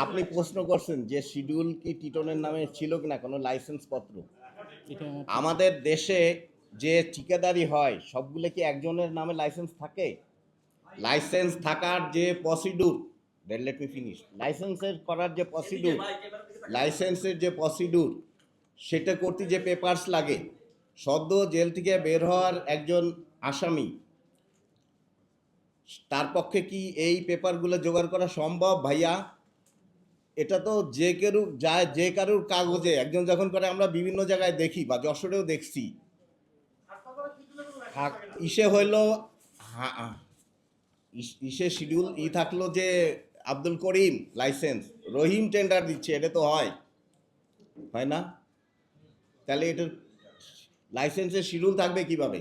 আপনি প্রশ্ন করছেন যে শিডিউল কি টিটনের নামে ছিল কিনা কোনো লাইসেন্স পত্র। আমাদের দেশে যে ঠিকাদারি হয় সবগুলো কি একজনের নামে লাইসেন্স থাকে? লাইসেন্স থাকার যে প্রসিডিউর, লেট মি ফিনিশ, লাইসেন্সের করার যে প্রসিডিউর, লাইসেন্সের যে প্রসিডিউর সেটা করতে যে পেপারস লাগে, সদ্য জেল থেকে বের হওয়ার একজন আসামি তার পক্ষে কি এই পেপারগুলো জোগাড় করা সম্ভব ভাইয়া? এটা তো যে কেউ যায়, যে কারুর কাগজে একজন যখন করে, আমরা বিভিন্ন জায়গায় দেখি বা যশোরেও দেখছি, ইসে হইল ইসে শিডিউল থাকলো যে আব্দুল করিম লাইসেন্স, রহিম টেন্ডার দিচ্ছে, এটা তো হয় না? তাহলে এটার লাইসেন্সের শিডিউল থাকবে কিভাবে?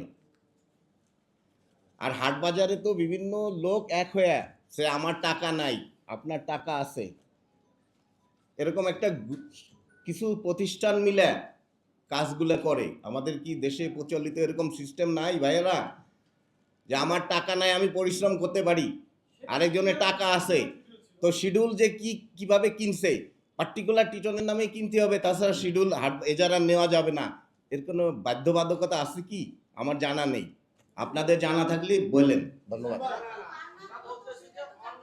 আর হাট বাজারে তো বিভিন্ন লোক এক হয়ে, সে আমার টাকা নাই আপনার টাকা আছে, এরকম একটা কিছু প্রতিষ্ঠান মিলে কাজগুলো করে। আমাদের কি দেশে প্রচলিত এরকম সিস্টেম নাই ভাইয়েরা, যে আমার টাকা নাই আমি পরিশ্রম করতে পারি, আরেকজনের টাকা আছে, তো শিডিউল যে কিভাবে কিনছে, পার্টিকুলার টিটনের নামে কিনতে হবে, তাছাড়া শিডিউল এজারা নেওয়া যাবে না, এর কোনো বাধ্যবাধকতা আছে কি? আমার জানা নেই, আপনাদের জানা থাকলে বললেন। ধন্যবাদ।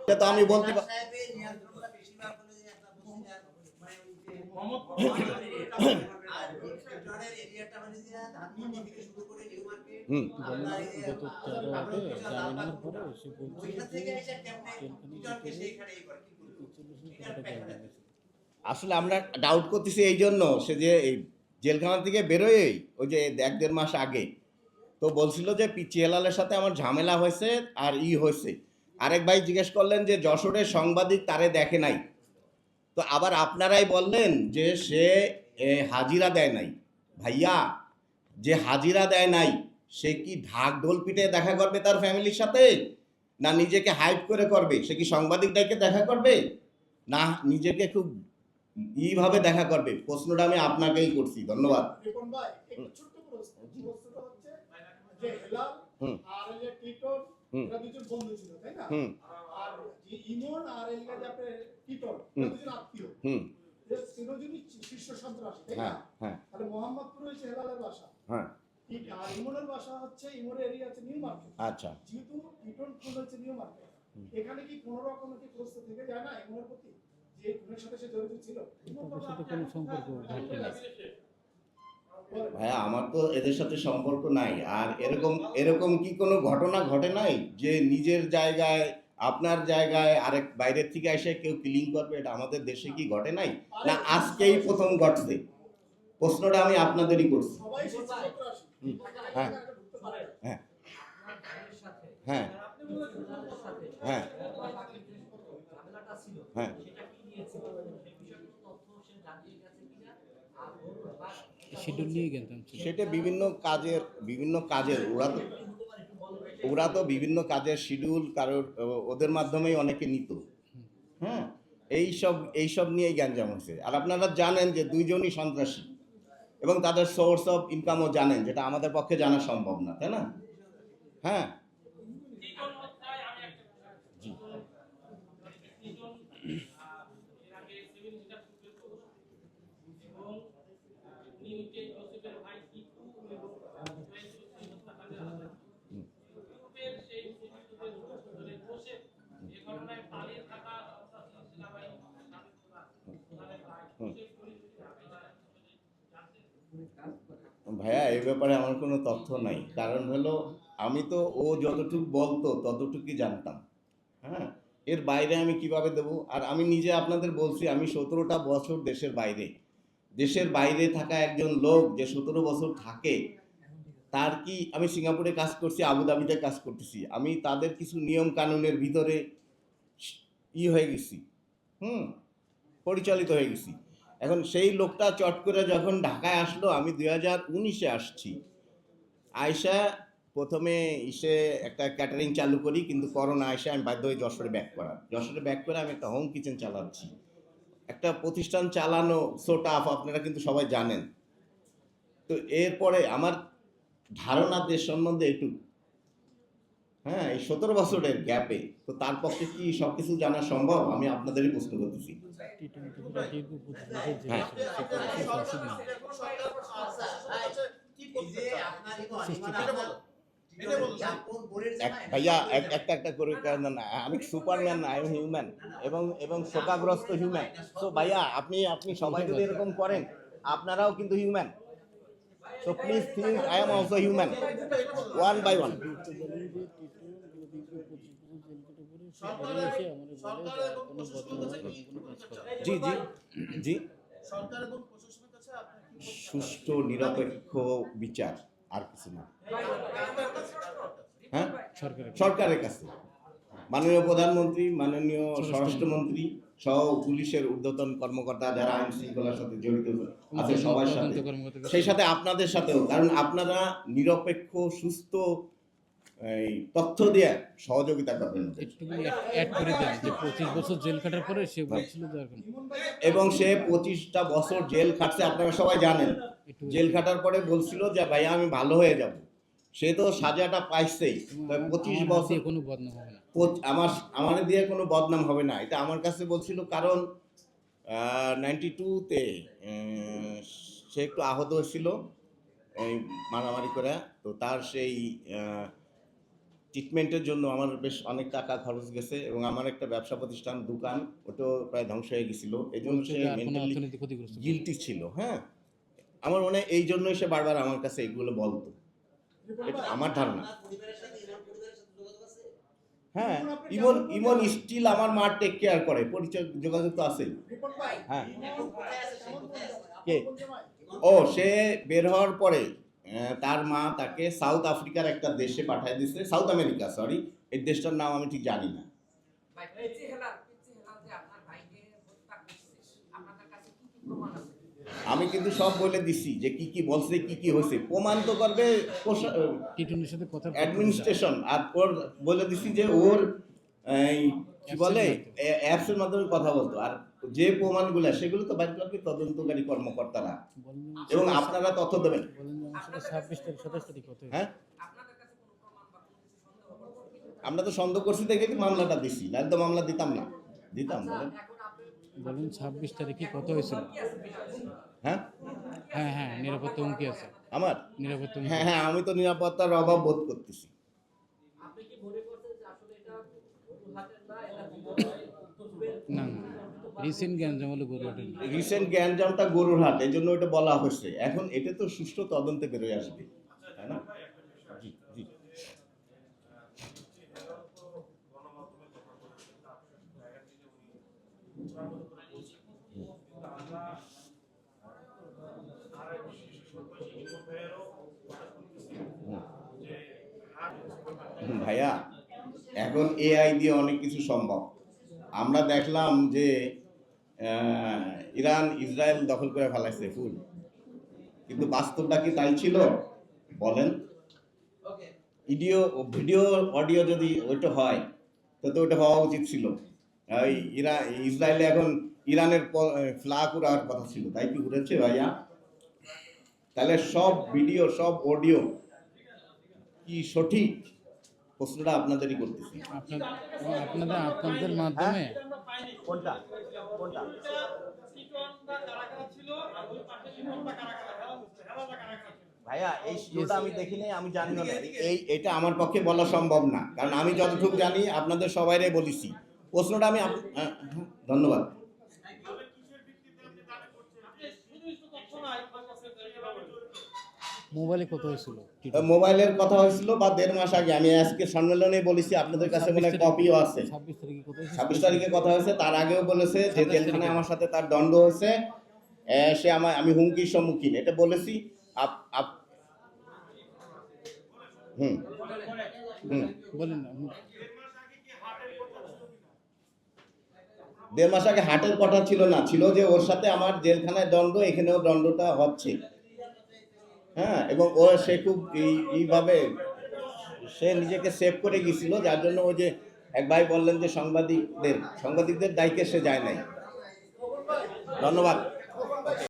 এটা তো আমি বলতে আসলে আমরা ডাউট করতেছি এই জন্য, সে যে জেলখানা থেকে বেরোয় ওই যে 1-1.5 মাস আগে তো বলছিল যে পিচিএলালের সাথে আমার ঝামেলা হয়েছে আর হয়েছে। আরেক ভাই জিজ্ঞেস করলেন যে যশোরের সাংবাদিক তারে দেখে নাই, তো আবার আপনারাই বললেন যে সে হাজিরা দেয় নাই। ভাইয়া, যে হাজিরা দেয় নাই সে কি ঢাক ঢোল পিটে দেখা করবে তার ফ্যামিলির সাথে, না নিজেকে হাইপ করে করবে? সে কি সাংবাদিক ডেকে দেখা করবে, না নিজেকে খুব ভাবে দেখা করবে? প্রশ্নটা আমি আপনাকেই করছি। ধন্যবাদ। আচ্ছা, এখানে কি কোন রকম কি প্রশ্ন থেকে যায় না ইমনের প্রতি যে ইমনের সাথে সে জড়িত ছিল? কোনো সম্পর্ক ঘটে না ভাইয়া, আমার তো এদের সাথে সম্পর্ক নাই। আর এরকম কি কোনো ঘটনা ঘটে নাই যে নিজের জায়গায়, আপনার জায়গায় আরেক বাইরের থেকে এসে কেউ কিলিং করবে? এটা আমাদের দেশে কি ঘটে নাই, না আজকেই প্রথম ঘটছে? প্রশ্নটা আমি আপনাদেরই করছি। হ্যাঁ হ্যাঁ হ্যাঁ হ্যাঁ হ্যাঁ শিডিউল নিয়ে গেলাম সেটা বিভিন্ন কাজের ওরা তো বিভিন্ন কাজের শিডিউল কারোর ওদের মাধ্যমেই অনেকে নিত। হ্যাঁ, এইসব নিয়েই গ্যাঞ্জাম হয়েছে। আর আপনারা জানেন যে দুইজনই সন্ত্রাসী এবং তাদের সোর্স অফ ইনকামও জানেন, যেটা আমাদের পক্ষে জানা সম্ভব না, তাই না? হ্যাঁ, ভাইয়া এই ব্যাপারে আমার কোনো তথ্য নাই। কারণ হলো আমি তো ও যতটুকু বলতো ততটুকুই জানতাম। হ্যাঁ, এর বাইরে আমি কিভাবে দেব? আর আমি নিজে আপনাদের বলছি, আমি 17টা বছর দেশের বাইরে থাকা একজন লোক যে 17 বছর থাকে, তার কি, আমি সিঙ্গাপুরে কাজ করছি, আবুধাবিতে কাজ করতেছি, আমি তাদের কিছু নিয়ম কানুনের ভিতরে হয়ে গেছি, পরিচালিত হয়ে গেছি। এখন সেই লোকটা চট করে যখন ঢাকায় আসলো, আমি 2019-এ আসছি, আয়সা প্রথমে একটা ক্যাটারিং চালু করি, কিন্তু করোনা আয়সা আমি বাধ্য হয়ে যশোরে ব্যাক করে আমি একটা হোম কিচেন চালাচ্ছি। একটা প্রতিষ্ঠান চালানো সো টাফ, আপনারা কিন্তু সবাই জানেন। তো এরপরে আমার ধারণা দেশ সম্বন্ধে একটু, হ্যাঁ, এই 17 বছরের গ্যাপে তো তার পক্ষে কি সবকিছু জানা সম্ভব? আমি আপনাদেরই প্রশ্ন করতেছি। টি-টোয়েন্টি পুরো দীর্ঘ 25 বছর জেলে হ্যাঁ। ছিল। সে কোনো কিছু অসুবিধা নেই। ভাইয়া একটা করে না, আমি সুপারম্যান না, আমি হিউম্যান এবং শোকাগ্রস্ত হিউম্যান। তো ভাইয়া আপনি সবাই যদি এরকম করেন, আপনারাও কিন্তু human. So please think I am also human, one by one. তো বলেন যে টিটো দীর্ঘ 25 বছর জেল কেটে পড়ে সে বেরিয়ে এসে আমাদের বলে যে আর কোনো বদনাম হয় না, কোনো কাজ করে। জি। সরকার এবং প্রশাসনের কাছে আপনি কি বলতে চান? সুষ্ঠু নিরপেক্ষ বিচার, আর কিছু না। হ্যাঁ, সরকারের সরকারের কাছে মাননীয় প্রধানমন্ত্রী, মাননীয় স্বরাষ্ট্রমন্ত্রী সহ পুলিশের ঊর্ধ্বতন কর্মকর্তা যারা আইন শৃঙ্খলার সাথে জড়িত আছে সবার সাথে, তদন্ত কর্মকর্তার সেই সাথে আপনাদের সাথেও, কারণ আপনারা নিরপেক্ষ সুস্থ এই তথ্য দিয়ে সহযোগিতা করবেন। একটুখানি অ্যাড করে দেন যে 25 বছর জেল কাটার পরে সে বলছিল যে আর কোনো এবং সে 25টা বছর জেল খাটছে, আপনারা সবাই জানেন। একটু জেল খাটার পরে বলছিল যে ভাইয়া আমি ভালো হয়ে যাব, সে তো সাজাটা পাইছেই। তাই 25 আমার বছর দিয়ে কোনো বদনাম হবে না। আমার দিয়ে কোনো বদনাম হবে না, এটা আমার কাছে বলছিল। কারণ 92-তে সে একটু আহত হয়েছিল এই মারামারি করে, তো তার সেই ট্রিটমেন্টের জন্য আমার বেশ অনেক টাকা খরচ গেছে, এবং আমার একটা ব্যবসা প্রতিষ্ঠান দোকান ওটাও প্রায় ধ্বংস হয়ে গেছিল। এই জন্য সে আর কোনো মেন্টালি অর্থনৈতিক ক্ষতিগ্রস্ত গিলটি ছিল। হ্যাঁ, আমার মনে হয় এই জন্যই সে বারবার আমার কাছে এগুলো বলতো, এটা আমার ধারণা। হ্যাঁ, ইমন স্টিল আমার মা টেক কেয়ার করে, পরিচয় যোগাযোগ তো আছে। রিপোর্ট ভাই, হ্যাঁ, কে? কে? ও সে বের হওয়ার পরে তার মা তাকে সাউথ আফ্রিকার একটা দেশে পাঠিয়ে দিয়েছে, সাউথ আমেরিকা, সরি, এই দেশটার নাম আমি ঠিক জানি না। আমি কিন্তু সব বলে দিছি যে কি কি বলছে, কি কি হয়েছে, প্রমাণ তো করবে টিটুনির সাথে কথা অ্যাডমিনিস্ট্রেশন। আর ওর বলে দিছি যে ওর এই কি বলে অ্যাপসের মাধ্যমে কথা বলতো, আর যে প্রমাণগুলো সেগুলো তো বাইর করবে তদন্তকারী কর্মকর্তারা, এবং আপনারা তথ্য দেবেন। বলেন যে আমার সাথে 26 তারিখ 27 তারিখ কথা হয়েছে। হ্যাঁ, আমরা তো সন্দেহ করছি দেখে কি মামলাটা দিছি, না তো মামলা দিতাম না। বলেন। বলেন 26 তারিখে কথা হয়েছিল। হ্যাঁ হ্যাঁ, নিরাপত্তা হুমকি আছে। আমার নিরাপত্তা হুমকি হ্যাঁ, আমি তো নিরাপত্তার অভাব বোধ করতেছি। না রিসেন্ট গ্যাঞ্জাম হলো গরুহাটের না। রিসেন্ট গ্যাঞ্জামটা গরুর হাট, এই জন্য ওটা বলা হয়েছে। এখন এটা তো সুষ্ঠু তদন্তে বেরোয় আসবে, তাই না? জি জি। ভাইয়া, এখন এআই দিয়ে অনেক কিছু সম্ভব। আমরা দেখলাম যে ইরান ইসরায়েল দখল করে ফেলাইছে ফুল, কিন্তু বাস্তবটা কি তাই ছিল বলেন? ভিডিও অডিও যদি ওইটা হয় তো ওটা হওয়া উচিত ছিল। ইসরায়েলে এখন ইরানের ফ্ল্যাগ উড়ার কথা ছিল, তাই কি উড়েছে ভাইয়া? তাহলে সব ভিডিও সব অডিও কি সঠিক? প্রশ্নটা আপনাদেরই করতেছি। আপনাদের মাধ্যমে কোনটা ভাইয়া, এই শিরোটা আমি দেখি নাই, আমি জানি না। এটা আমার পক্ষে বলা সম্ভব না, কারণ আমি যতটুকু জানি আপনাদের সবাইরে বলেছি। প্রশ্নটা আমি ধন্যবাদ। মোবাইলে কথা হয়েছিল। মোবাইলের কথা হয়েছিল বা 1.5 মাস আগে, আমি আজকে সম্মেলনে বলেছি, আপনাদের কাছে মনে হয় কপিও আছে। 26 তারিখে কথা হয়েছে। 26 তারিখে কথা হয়েছে, তার আগেও বলেছে যে জেলখানায় আমার সাথে তার দণ্ড হয়েছে, সে আমি হুমকির সম্মুখীন, এটা বলেছি। বলেন না 1.5 মাস আগে হাটের কথা ছিল না, ছিল যে ওর সাথে আমার জেলখানায় দণ্ড, এখানেও দণ্ডটা হচ্ছে। হ্যাঁ, এবং সে খুব এইভাবে সে নিজেকে সেভ করে গিয়েছিল, যার জন্য ওই যে এক ভাই বললেন যে সাংবাদিকদের দায়িত্বে সে যায় নাই। ধন্যবাদ।